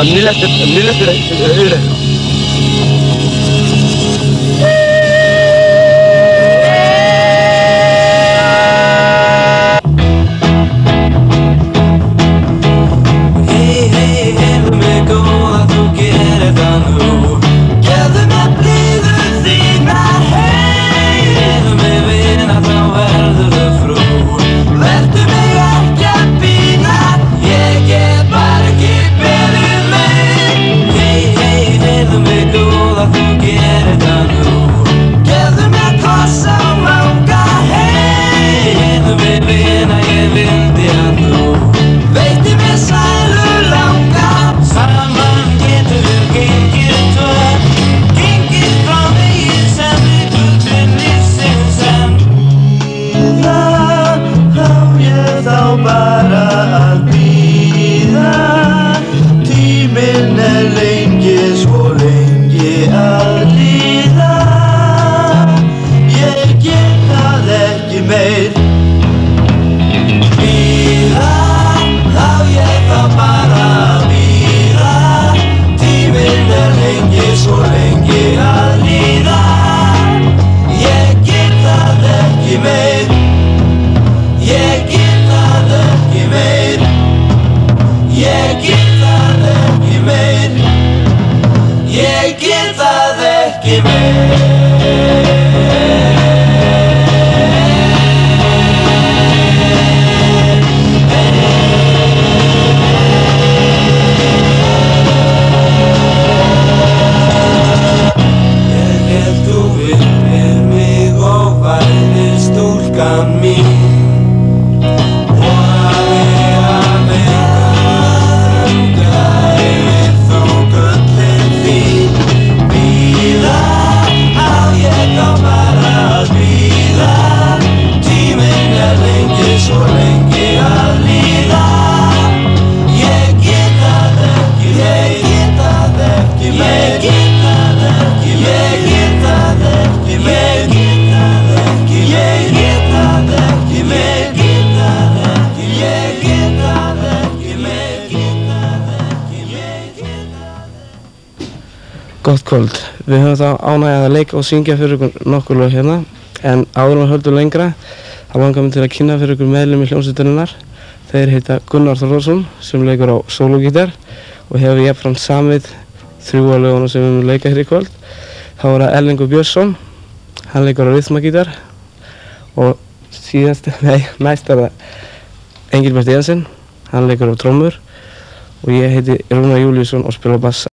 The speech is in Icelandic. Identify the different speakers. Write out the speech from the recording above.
Speaker 1: nýlestur Gott kvöld. Við höfum þá ánægja að leika og syngja fyrir ykkur nokkur lög hérna, en áður en við höldum lengra þá langar mig til að kynna fyrir ykkur meðlimi hljómsveitarinnar. Þeir heita Gunnar Þórðarsson sem leikur á sólógítar og hefur jafnframt samið 3 af lögunum sem við munum leika hér í kvöld. Þá er það Erlingur Björnsson, hann leikur á rytmagítar og næst er það Engilbert Jensen, hann leikur á trommur og ég heiti Rúnar Júlíusson og spila á bassa.